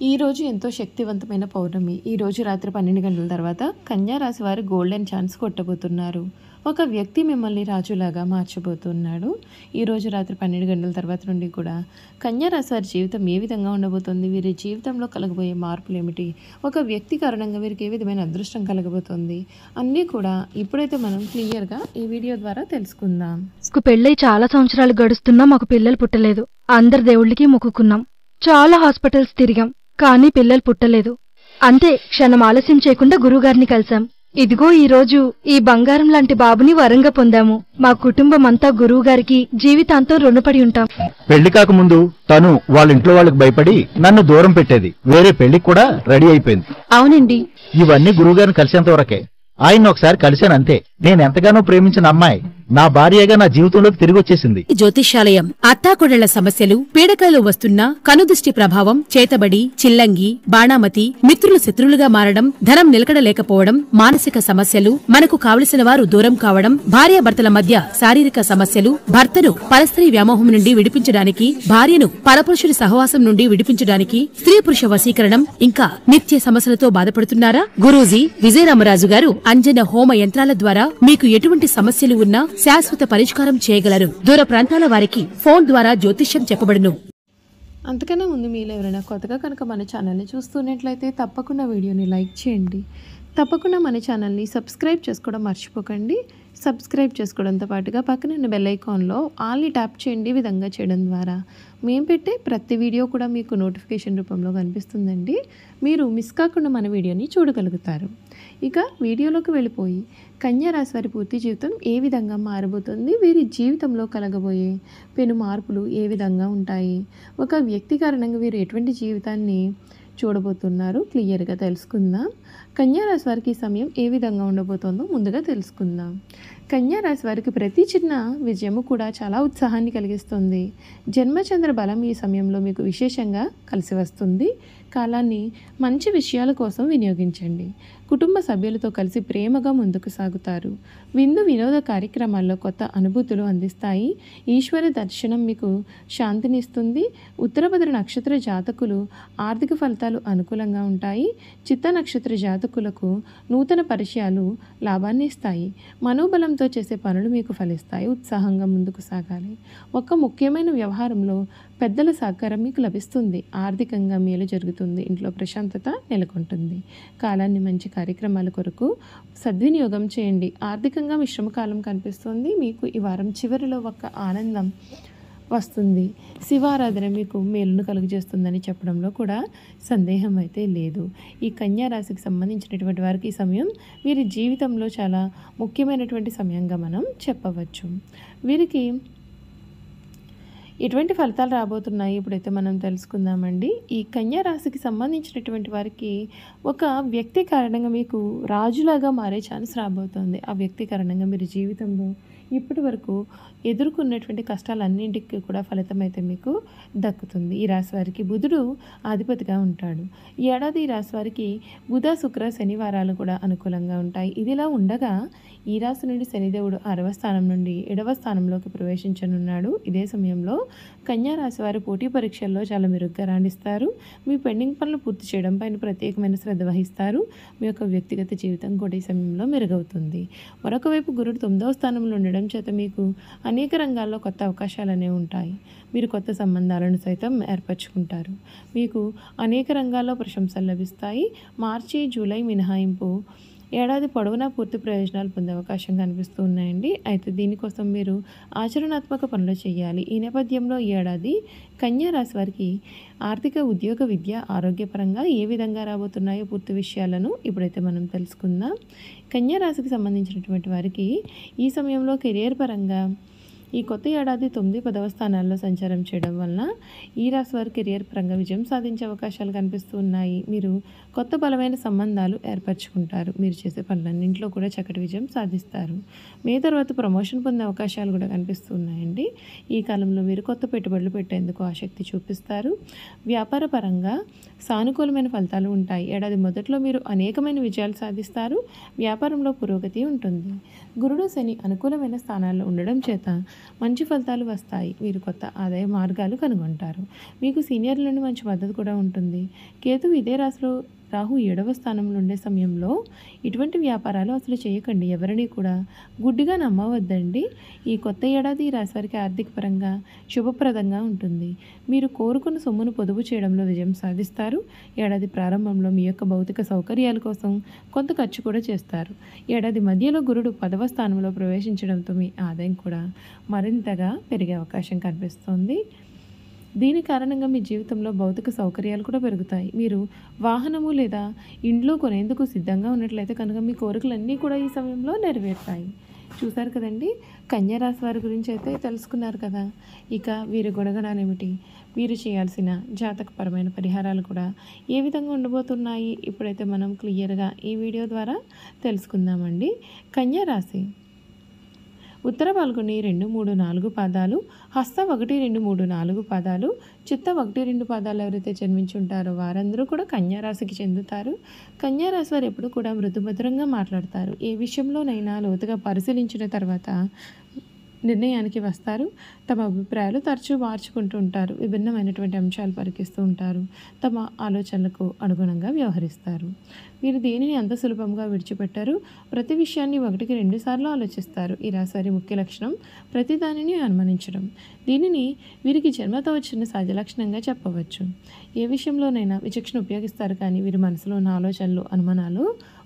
ఈరోజు ఎంతో శక్తివంతమైన పౌర్ణమి. ఈరోజు రాత్రి 12 గంటల తర్వాత కన్యా రాశి వారు గోల్డెన్ ఛాన్స్ కొట్టబోతున్నారు. ఒక వ్యక్తి మిమ్మల్ని రాజులాగా మార్చబోతున్నాడు. ఈరోజు రాత్రి 12 గంటల తర్వాత నుండి కూడా కన్యా రాశి వారి జీవితం ఏ విధంగా ఉండబోతుంది, వీరి జీవితంలో కలగబోయే మార్పులు ఏమిటి, ఒక వ్యక్తి కారణంగా వీరికి ఏ విధమైన అదృష్టం కలగబోతుంది అన్నీ కూడా ఇప్పుడైతే మనం క్లియర్గా ఈ వీడియో ద్వారా తెలుసుకుందాం. పెళ్ళై చాలా సంవత్సరాలు గడుస్తున్నా మాకు పిల్లలు పుట్టలేదు. అందరి దేవుళ్ళకి మొక్కుకున్నాం. చాలా హాస్పిటల్స్ తిరిగాం, కానీ పిల్లలు పుట్టలేదు. అంతే, క్షణం ఆలస్యం చేయకుండా గురువుగారిని కలిశాం. ఇదిగో ఈరోజు ఈ బంగారం లాంటి బాబుని వరంగా పొందాము. మా కుటుంబం అంతా గురువుగారికి జీవితాంతం రుణపడి ఉంటాం. పెళ్లి కాకముందు తను వాళ్ళ ఇంట్లో వాళ్ళకి భయపడి నన్ను దూరం పెట్టేది. వేరే పెళ్లికి కూడా రెడీ అయిపోయింది. అవునండి, ఇవన్నీ గురువుగారిని కలిసేంత వరకే. ఆయన ఒకసారి కలిశానంతే. నేను ఎంతగానో ప్రేమించిన అమ్మాయి నా భార్యగా నా జీవితంలోకి తిరిగి వచ్చేసింది. జ్యోతిష్యాలయం అత్తాకొడళ్ల సమస్యలు, పీడకలు వస్తున్న కనుదృష్టి ప్రభావం, చేతబడి, చిల్లంగి, బాణామతి, మిత్రులు శత్రులుగా మారడం, ధనం నిలకడలేకపోవడం, మానసిక సమస్యలు, మనకు కావలసిన వారు దూరం కావడం, భార్యాభర్తల మధ్య శారీరక సమస్యలు, భర్తను పరస్త్రీ వ్యామోహం నుండి విడిపించడానికి, భార్యను పరపురుషుడి సహవాసం నుండి విడిపించడానికి, స్త్రీ పురుష వశీకరణం, ఇంకా నిత్య సమస్యలతో బాధపడుతున్నారా? గురూజీ విజయరామరాజు గారు అంజన హోమ యంత్రాల ద్వారా మీకు ఎటువంటి సమస్యలు ఉన్నా శాశ్వత పరిష్కారం చేయగలరు. దూర ప్రాంతాల వారికి ఫోన్ ద్వారా జ్యోతిష్యం చెప్పబడును. అంతకన్నా ముందు మీరు ఎవరైనా కొత్తగా కనుక మన ఛానల్ని చూస్తున్నట్లయితే తప్పకుండా వీడియోని లైక్ చేయండి. తప్పకుండా మన ఛానల్ని సబ్స్క్రైబ్ చేసుకోవడం మర్చిపోకండి. సబ్స్క్రైబ్ చేసుకోవడంతో పాటుగా పక్కన ఉన్న బెల్ ఐకాన్లో ఆల్ని ట్యాప్ చేయండి. ఈ విధంగా చేయడం ద్వారా మేము పెట్టే ప్రతి వీడియో కూడా మీకు నోటిఫికేషన్ రూపంలో కనిపిస్తుందండి. మీరు మిస్ కాకుండా మన వీడియోని చూడగలుగుతారు. ఇక వీడియోలోకి వెళ్ళిపోయి కన్యా రాశి వారి పూర్తి జీవితం ఏ విధంగా మారబోతుంది, వీరి జీవితంలో కలగబోయే పెను మార్పులు ఏ విధంగా ఉంటాయి, ఒక వ్యక్తి కారణంగా వీరు ఎటువంటి జీవితాన్ని చూడబోతున్నారు క్లియర్గా తెలుసుకుందాం. కన్యా రాశి వారికి సమయం ఏ విధంగా ఉండబోతుందో ముందుగా తెలుసుకుందాం. కన్యా రాశి వారికి ప్రతి చిన్న విజయము కూడా చాలా ఉత్సాహాన్ని కలిగిస్తుంది. జన్మచంద్ర బలం ఈ సమయంలో మీకు విశేషంగా కలిసి వస్తుంది. కాలాన్ని మంచి విషయాల కోసం వినియోగించండి. కుటుంబ సభ్యులతో కలిసి ప్రేమగా ముందుకు సాగుతారు. విందు వినోద కార్యక్రమాల్లో కొత్త అనుభూతులు అందిస్తాయి. ఈశ్వర దర్శనం మీకు శాంతినిస్తుంది. ఉత్తరభద్ర నక్షత్ర జాతకులు ఆర్థిక ఫలితాలు అనుకూలంగా ఉంటాయి. చిత్త నక్షత్ర జాతకులకు నూతన పరిచయాలు లాభాన్ని ఇస్తాయి. మనోబలంతో చేసే పనులు మీకు ఫలిస్తాయి. ఉత్సాహంగా ముందుకు సాగాలి. ఒక ముఖ్యమైన వ్యవహారంలో పెద్దల సహకారం మీకు లభిస్తుంది. ఆర్థికంగా మేలు జరుగుతుంది. ఇంట్లో ప్రశాంతత నెలకొంటుంది. కాలాన్ని మంచి కార్యక్రమాల కొరకు సద్వినియోగం చేయండి. ఆర్థికంగా మిశ్రమ కాలం కనిపిస్తుంది. మీకు ఈ వారం చివరిలో ఒక ఆనందం వస్తుంది. శివారాధన మీకు మేలును కలుగజేస్తుందని చెప్పడంలో కూడా సందేహం అయితే లేదు. ఈ కన్యా రాశికి సంబంధించినటువంటి వారికి ఈ సమయం వీరి జీవితంలో చాలా ముఖ్యమైనటువంటి సమయంగా మనం చెప్పవచ్చు. వీరికి ఎటువంటి ఫలితాలు రాబోతున్నాయి ఇప్పుడైతే మనం తెలుసుకుందామండి. ఈ కన్యా రాశికి సంబంధించినటువంటి వారికి ఒక వ్యక్తి కారణంగా మీకు రాజులాగా మారే ఛాన్స్ రాబోతుంది. ఆ వ్యక్తి కారణంగా మీరు జీవితంలో ఇప్పటి వరకు ఎదుర్కొన్నటువంటి కష్టాలన్నింటికి కూడా ఫలితం అయితే మీకు దక్కుతుంది. ఈ రాశి వారికి బుధుడు అధిపతిగా ఉంటాడు. ఈ ఏడాది ఈ రాశి వారికి బుధ శుక్ర శనివారాలు కూడా అనుకూలంగా ఉంటాయి. ఇదిలా ఉండగా ఈ రాశి నుండి శనిదేవుడు 6వ స్థానం నుండి 7వ స్థానంలోకి ప్రవేశించనున్నాడు. ఇదే సమయంలో కన్యా రాశి వారు పోటీ పరీక్షల్లో చాలా మెరుగ్గా రాణిస్తారు. మీ పెండింగ్ పనులు పూర్తి చేయడం పైన ప్రత్యేకమైన శ్రద్ధ వహిస్తారు. మీ యొక్క వ్యక్తిగత జీవితం కూడా ఈ సమయంలో మెరుగవుతుంది. మరొక వైపు గురుడు 9వ స్థానంలో ఉండడం చేత మీకు అనేక రంగాల్లో కొత్త అవకాశాలు అనేవి ఉంటాయి. మీరు కొత్త సంబంధాలను సైతం ఏర్పరచుకుంటారు. మీకు అనేక రంగాల్లో ప్రశంసలు లభిస్తాయి. మార్చి జూలై మినహాయింపు ఏడాది పొడవునా పూర్తి ప్రయోజనాలు పొందే అవకాశం కనిపిస్తూ ఉన్నాయండి. అయితే దీనికోసం మీరు ఆచరణాత్మక పనులు చేయాలి. ఈ నేపథ్యంలో ఈ ఏడాది కన్యా రాశి వారికి ఆర్థిక, ఉద్యోగ, విద్య, ఆరోగ్యపరంగా ఏ విధంగా రాబోతున్నాయో పూర్తి విషయాలను ఇప్పుడైతే మనం తెలుసుకుందాం. కన్యా రాశికి సంబంధించినటువంటి వారికి ఈ సమయంలో కెరియర్ పరంగా ఈ కొత్త ఏడాది 9, 10వ స్థానాల్లో సంచారం చేయడం వలన ఈ రాశి వారి కెరియర్ పరంగా విజయం సాధించే అవకాశాలు కనిపిస్తూ ఉన్నాయి. మీరు కొత్త బలమైన సంబంధాలు ఏర్పరచుకుంటారు. మీరు చేసే పనులన్నింటిలో కూడా చక్కటి విజయం సాధిస్తారు. మే తర్వాత ప్రమోషన్ పొందే అవకాశాలు కూడా కనిపిస్తూ ఉన్నాయండి. ఈ కాలంలో మీరు కొత్త పెట్టుబడులు పెట్టేందుకు ఆసక్తి చూపిస్తారు. వ్యాపార పరంగా సానుకూలమైన ఫలితాలు ఉంటాయి. ఏడాది మొదట్లో మీరు అనేకమైన విజయాలు సాధిస్తారు. వ్యాపారంలో పురోగతి ఉంటుంది. గురుడు శని అనుకూలమైన స్థానాల్లో ఉండడం చేత మంచి ఫలితాలు వస్తాయి. మీరు కొత్త ఆదాయ మార్గాలు కనుగొంటారు. మీకు సీనియర్ల నుండి మంచి మద్దతు కూడా ఉంటుంది. కేతువు ఇదే రాశిలో, రాహు 7వ స్థానంలో ఉండే సమయంలో ఇటువంటి వ్యాపారాలు అసలు చేయకండి. ఎవరిని కూడా గుడ్డిగా నమ్మవద్దండి. ఈ కొత్త ఏడాది ఈ రాశి వారికి ఆర్థిక పరంగా శుభప్రదంగా ఉంటుంది. మీరు కోరుకున్న సొమ్మును పొదుపు చేయడంలో విజయం సాధిస్తారు. ఏడాది ప్రారంభంలో మీ యొక్క భౌతిక సౌకర్యాల కోసం కొంత ఖర్చు కూడా చేస్తారు. ఏడాది మధ్యలో గురుడు 10వ స్థానంలో ప్రవేశించడంతో మీ ఆదాయం కూడా మరింతగా పెరిగే అవకాశం కనిపిస్తోంది. దీని కారణంగా మీ జీవితంలో భౌతిక సౌకర్యాలు కూడా పెరుగుతాయి. మీరు వాహనము లేదా ఇంట్లో కొనేందుకు సిద్ధంగా ఉన్నట్లయితే కనుక మీ కోరికలన్నీ కూడా ఈ సమయంలో నెరవేరుతాయి. చూసారు కదండి, కన్యా రాశి వారి గురించి అయితే తెలుసుకున్నారు కదా. ఇక వీరి గుణగణాలు ఏమిటి, వీరు చేయాల్సిన జాతకపరమైన పరిహారాలు కూడా ఏ విధంగా ఉండబోతున్నాయి ఇప్పుడైతే మనం క్లియర్గా ఈ వీడియో ద్వారా తెలుసుకుందామండి. కన్యా రాశి ఉత్తర పాల్గొని 2, 3, 4 పాదాలు, హస్త 1, 2, 3, 4 పాదాలు, చిత్త 1, 2 పాదాలు ఎవరైతే జన్మించి ఉంటారో వారందరూ కూడా కన్యా రాశికి చెందుతారు. కన్యా రాశి వారు ఎప్పుడు కూడా మృదుమధురంగా మాట్లాడతారు. ఏ విషయంలోనైనా లోతుగా పరిశీలించిన తర్వాత నిర్ణయానికి వస్తారు. తమ అభిప్రాయాలు తరచూ మార్చుకుంటూ ఉంటారు. విభిన్నమైనటువంటి అంశాలు పరికిస్తూ ఉంటారు. తమ ఆలోచనలకు అనుగుణంగా వ్యవహరిస్తారు. వీరు దేనిని అంత సులభంగా విడిచిపెట్టారు. ప్రతి విషయాన్ని 1కి 2 సార్లు ఆలోచిస్తారు. ఈ రాశి వారి ముఖ్య లక్షణం ప్రతి దానిని అనుమానించడం. దీనిని వీరికి జన్మతో వచ్చిన సహజ లక్షణంగా చెప్పవచ్చు. ఏ విషయంలోనైనా విచక్షణ ఉపయోగిస్తారు, కానీ వీరి మనసులో ఉన్న ఆలోచనలు, అనుమానాలు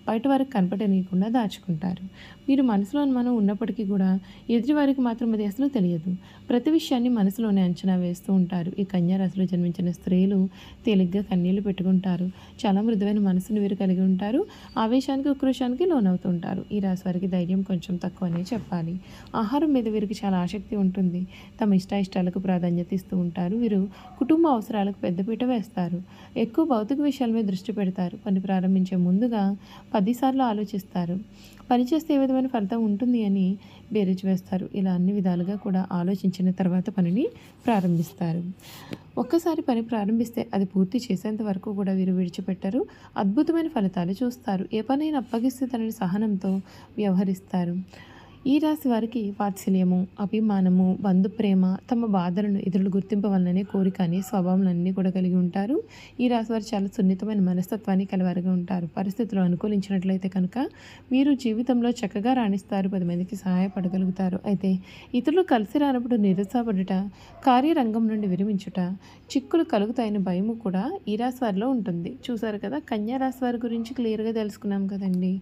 బయట వారికి కనపడనీయకుండా దాచుకుంటారు. మీరు మనసులో అనుమానం ఉన్నప్పటికీ కూడా ఎదుటి వారికి మాత్రం అది అసలు తెలియదు. ప్రతి విషయాన్ని మనసులోనే అంచనా వేస్తూ ఉంటారు. ఈ కన్యా రాశిలో జన్మించిన స్త్రీలు తేలిగ్గా కన్నీళ్లు పెట్టుకుంటారు. చాలా మృదువైన మనసును వీరు కలిగి ఉంటారు. ఆవేశానికి, ఉక్రోషానికి లోనవుతూ ఉంటారు. ఈ రాశి వారికి ధైర్యం కొంచెం తక్కువనే చెప్పాలి. ఆహారం మీద వీరికి చాలా ఆసక్తి ఉంటుంది. తమ ఇష్టాయిష్టాలకు ప్రాధాన్యత ఇస్తూ ఉంటారు. వీరు కుటుంబ అవసరాలకు పెద్దపీట వేస్తారు. ఎక్కువ భౌతిక విషయాల మీద దృష్టి పెడతారు. పని ప్రారంభించే ముందుగా 10 సార్లు ఆలోచిస్తారు. పనిచేస్తే ఏ విధమైన ఫలితం ఉంటుంది అని బేరీజు వేస్తారు. ఇలా అన్ని విధాలుగా కూడా ఆలోచించిన తర్వాత పనిని ప్రారంభిస్తారు. ఒక్కసారి పని ప్రారంభిస్తే అది పూర్తి చేసేంత వరకు కూడా వీరు విడిచిపెట్టరు. అద్భుతమైన ఫలితాలు చూస్తారు. ఏ పనైనా అప్పగిస్తే తనని సహనంతో వ్యవహరిస్తారు. ఈ రాశి వారికి వాత్సల్యము, అభిమానము, బంధుప్రేమ, తమ బాధలను ఇతరులు గుర్తింపవలననే కోరిక అనే స్వభావాలన్నీ కూడా కలిగి ఉంటారు. ఈ రాశి వారు చాలా సున్నితమైన మనస్తత్వాన్ని కలవారుగా ఉంటారు. పరిస్థితులు అనుకూలించినట్లయితే కనుక మీరు జీవితంలో చక్కగా రాణిస్తారు. 10 మందికి సహాయపడగలుగుతారు. అయితే ఇతరులు కలిసి రానప్పుడు నిరుత్సాహపడుట, కార్యరంగం నుండి విరమించుట, చిక్కులు కలుగుతాయని భయము కూడా ఈ రాశి వారిలో ఉంటుంది. చూసారు కదా, కన్యా రాశి వారి గురించి క్లియర్గా తెలుసుకున్నాం కదండి.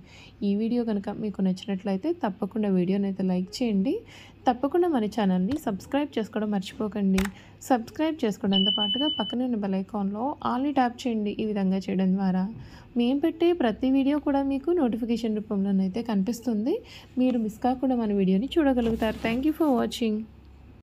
ఈ వీడియో కనుక మీకు నచ్చినట్లయితే తప్పకుండా వీడియోని అయితే లైక్ చేయండి. తప్పకుండా మన ఛానల్ని సబ్స్క్రైబ్ చేసుకోవడం మర్చిపోకండి. సబ్స్క్రైబ్ చేసుకోవడంతో పాటుగా పక్కనే ఉన్న బెల్ ఐకాన్లో ఆల్ని ట్యాప్ చేయండి. ఈ విధంగా చేయడం ద్వారా మేము పెట్టే ప్రతి వీడియో కూడా మీకు నోటిఫికేషన్ రూపంలోనైతే కనిపిస్తుంది. మీరు మిస్ కాకుండా మన వీడియోని చూడగలుగుతారు. Thank you for watching.